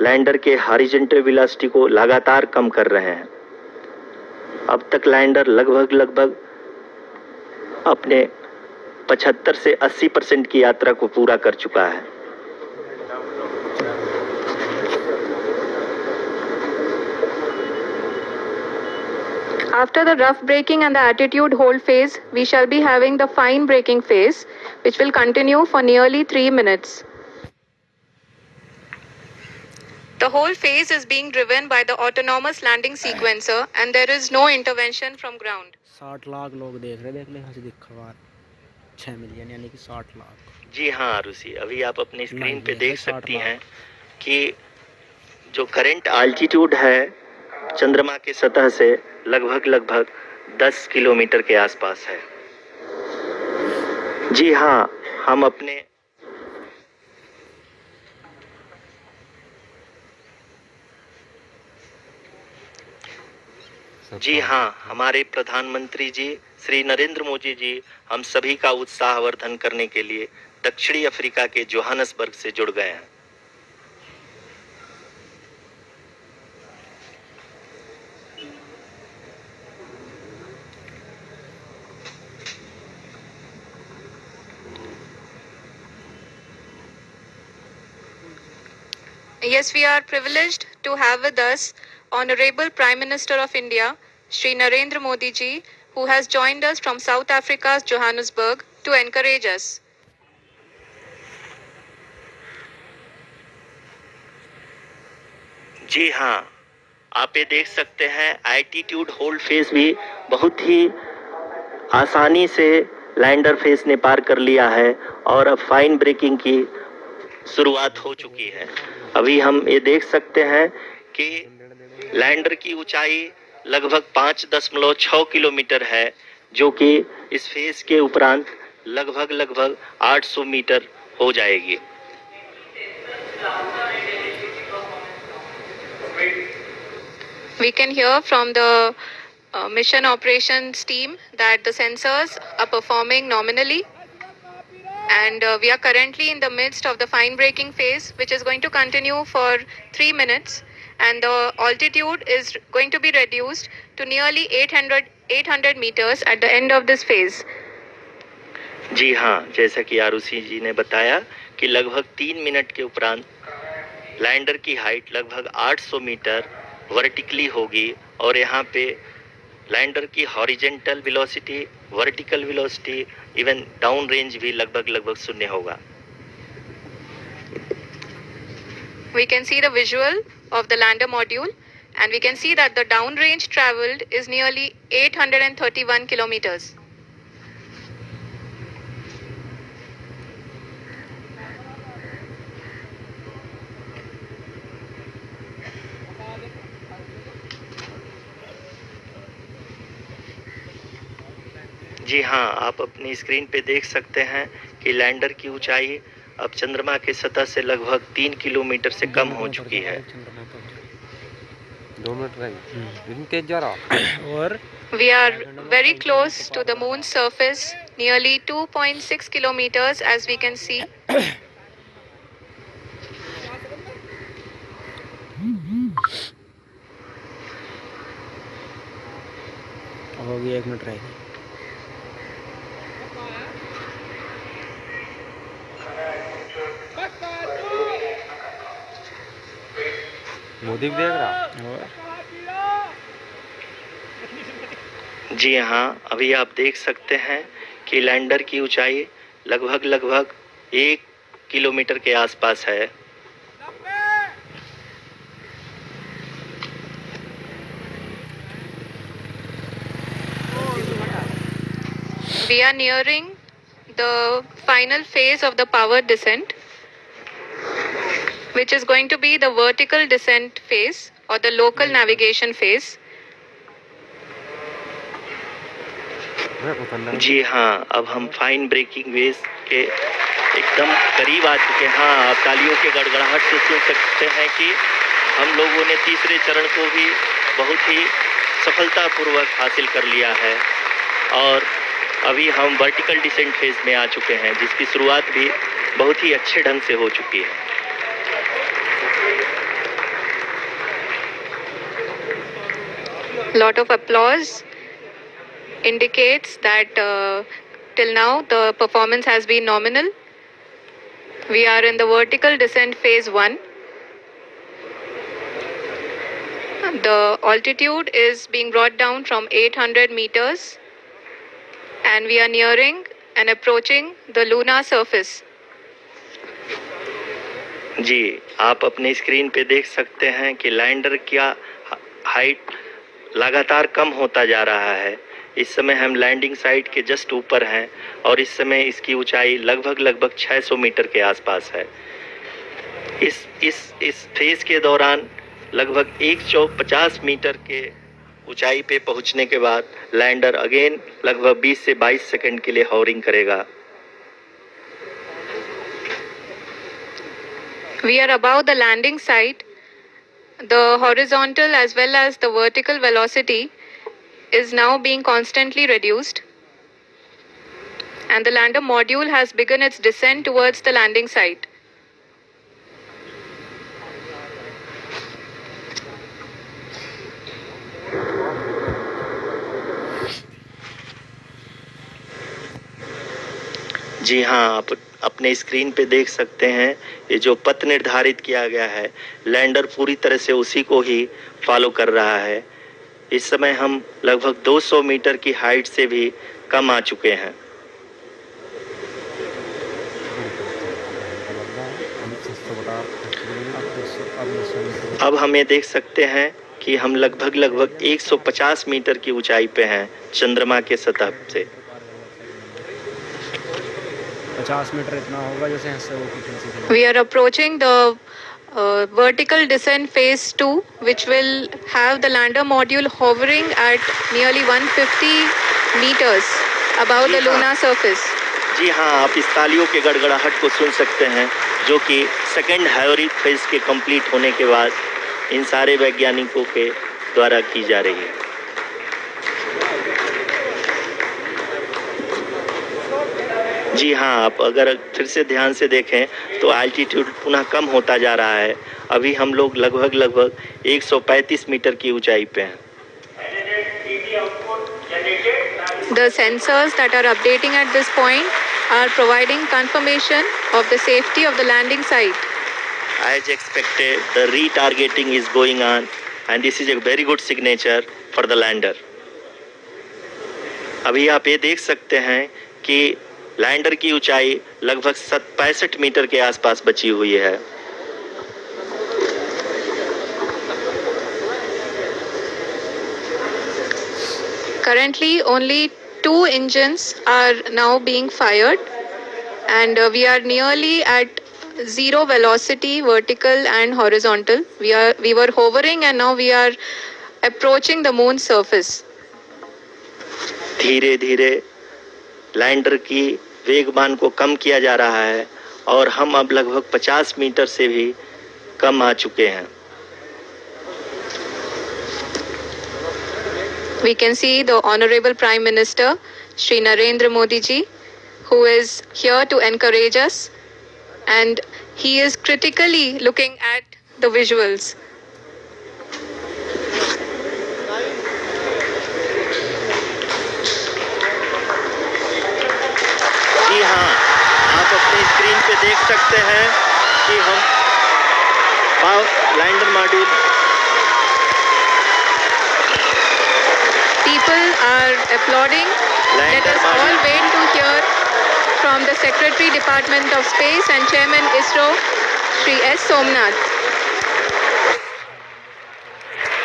Lander के horizontal velocity को लगातार कम कर रहे हैं। अब तक लैंडर लगभग अपने 75 से 80% की यात्रा को पूरा कर चुका है। After the rough braking and the attitude hold phase, we shall be having the fine braking phase, which will continue for nearly 3 minutes. The whole phase is being driven by the autonomous landing sequencer and there is no intervention from ground. 60 lakh लोग देख रहे, देख ले हंसी दिखवा 6 million यानी कि 60 लाख। जी हाँ आरुषि, अभी आप अपनी स्क्रीन पे देख सकती हैं कि जो करंट आल्टीट्यूड है चंद्रमा के सतह से लगभग 10 किलोमीटर के आसपास है। जी हाँ, हम अपने जी हाँ, हमारे प्रधानमंत्री जी श्री नरेंद्र मोदी जी हम सभी का उत्साहवर्धन करने के लिए दक्षिणी अफ्रीका के जोहानसबर्ग से जुड़ गए हैं। Yes, we are privileged to have with us Honorable Prime Minister of India, Shri Narendra Modi ji, who has joined us from South Africa's Johannesburg to encourage us. जी हाँ, आप ये देख सकते हैं एल्टीट्यूड होल्ड फेज भी बहुत ही आसानी से लैंडर फेज ने पार कर लिया है और अब फाइन ब्रेकिंग की शुरुआत हो चुकी है। अभी हम ये देख सकते हैं कि लैंडर की ऊंचाई लगभग 5.6 किलोमीटर है, जो कि इस फेज के उपरांत लगभग 800 मीटर हो जाएगी। We can hear from the mission operations team that the sensors are performing nominally. And we are currently in the midst of the fine braking phase, which is going to continue for 3 minutes. And the altitude is going to be reduced to nearly 800 meters at the end of this phase. जी हाँ, जैसा कि आरुषि जी ने बताया कि लगभग 3 minute के उपरांत lander की हाइट लगभग 800 मीटर वर्टिकली होगी और यहाँ पे लैंडर की horizontal velocity, vertical velocity, even down range भी लगभग शून्य होगा। We can see the visual of the lander module and we can see that the down range traveled is nearly 831 kilometers. जी हाँ, आप अपनी स्क्रीन पे देख सकते हैं कि लैंडर की ऊंचाई अब चंद्रमा के सतह से लगभग 3 किलोमीटर से कम हो चुकी है। 2 मिनट रह तेज जा रहा और We are very close to the moon's surface, nearly 2.6 kilometers as we can see. हो गया 1 मिनट रहेगी। मोदी भी देख रहा। जी हाँ, अभी आप देख सकते हैं कि लैंडर की ऊंचाई लगभग 1 किलोमीटर के आसपास है। We are nearing the final phase of the power descent, which is going to be the vertical descent phase or the local navigation phase. जी हाँ, अब हम फाइन ब्रेकिंग वेज के एकदम करीब आ चुके हैं। हाँ, आप तालियों के गड़गड़ाहट से सुन सकते हैं कि हम लोगों ने तीसरे चरण को भी बहुत ही सफलतापूर्वक हासिल कर लिया है और अभी हम वर्टिकल डिसेंट फेज में आ चुके हैं, जिसकी शुरुआत भी बहुत ही अच्छे ढंग से हो चुकी है। Lot of applause indicates that till now the performance has been nominal. We are in the vertical descent phase 1. The altitude is being brought down from 800 meters and we are nearing and approaching the lunar surface. जी, आप अपने screen पे देख सकते हैं कि lander का height लगातार कम होता जा रहा है। इस समय हम लैंडिंग साइट के जस्ट ऊपर हैं और इस समय इसकी ऊंचाई लगभग 600 मीटर के आसपास है। इस फेज के दौरान लगभग 150 मीटर के ऊंचाई पे पहुंचने के बाद लैंडर अगेन लगभग 20 से 22 सेकंड के लिए हॉवरिंग करेगा। We are above the landing site. The horizontal as well as the vertical velocity is now being constantly reduced. And the lander module has begun its descent towards the landing site. जी हाँ, आप अपने screen पे देख सकते हैं ये जो पथ निर्धारित किया गया है लैंडर पूरी तरह से उसी को ही फॉलो कर रहा है। इस समय हम लगभग 200 मीटर की हाइट से भी कम आ चुके हैं। अब हम ये देख सकते हैं कि हम लगभग 150 मीटर की ऊंचाई पे हैं चंद्रमा के सतह से। 50 मीटर इतना होगा जैसे ऐसे वो। We are approaching the vertical descent phase 2, which will have the lander module hovering at nearly 150 meters above the lunar surface. जी हाँ, आप इस तालियों के गड़गड़ाहट को सुन सकते हैं जो कि सेकेंड हाइब्रिड फेज के कंप्लीट होने के बाद इन सारे वैज्ञानिकों के द्वारा की जा रही है। जी हाँ, आप अगर फिर से ध्यान से देखें तो एल्टीट्यूड पुनः कम होता जा रहा है। अभी हम लोग लगभग 135 मीटर की ऊंचाई पे हैं। The sensors that are updating at this point are providing confirmation of the safety of the landing site. As expected, the retargeting is going on and this is a very good signature for the lander. अभी आप ये देख सकते हैं कि lander की ऊंचाई लगभग 65 मीटर के आसपास बची हुई है। Currently, only 2 engines are now being fired, and we are nearly at zero velocity, vertical and horizontal. We were hovering, and now we are approaching the moon's surface. धीरे धीरे लैंडर की वेगमान को कम किया जा रहा है और हम अब लगभग 50 मीटर से भी कम आ चुके हैं। We can see the Honorable Prime Minister, Shri Narendra Modi ji, who is here to encourage us, and he is critically looking at the visuals. जी हाँ, आप अपनी स्क्रीन पे देख सकते हैं कि हम lander module People are applauding. Let us all wait to hear from the Secretary Department of Space and Chairman ISRO, Shri S. Somnath.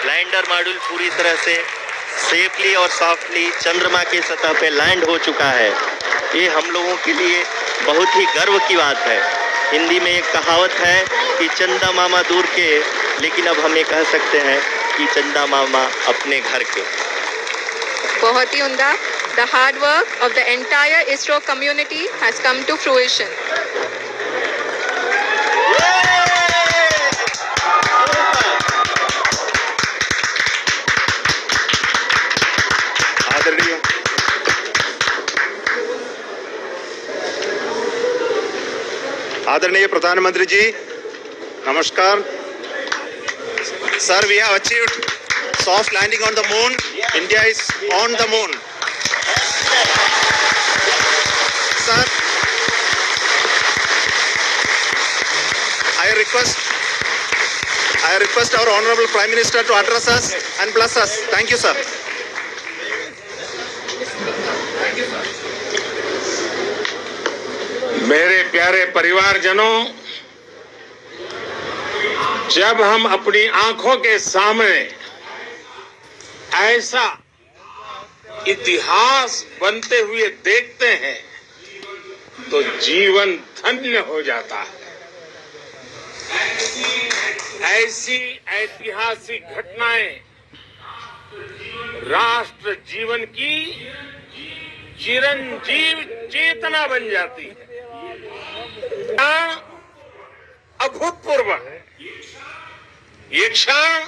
Lander module पूरी तरह से सेफली और सॉफ्टली चंद्रमा के सतह पे लैंड हो चुका है। ये हम लोगों के लिए बहुत ही गर्व की बात है। हिंदी में एक कहावत है कि चंदा मामा दूर के, लेकिन अब हम ये कह सकते हैं कि चंदा मामा अपने घर के। बहुत ही उम्दा. The hard work of the entire ISRO community has come to fruition. आदरणीय प्रधानमंत्री जी, नमस्कार. Sir, we have achieved soft landing on the moon. India is on the moon. Sir, I request our Honorable Prime Minister to address us and bless us. Thank you, sir. मेरे प्यारे परिवारजनों, जब हम अपनी आंखों के सामने ऐसा इतिहास बनते हुए देखते हैं तो जीवन धन्य हो जाता है। ऐसी ऐतिहासिक घटनाएं राष्ट्र जीवन की चिरंजीव चेतना बन जाती है। अभूतपूर्व है ये क्षण।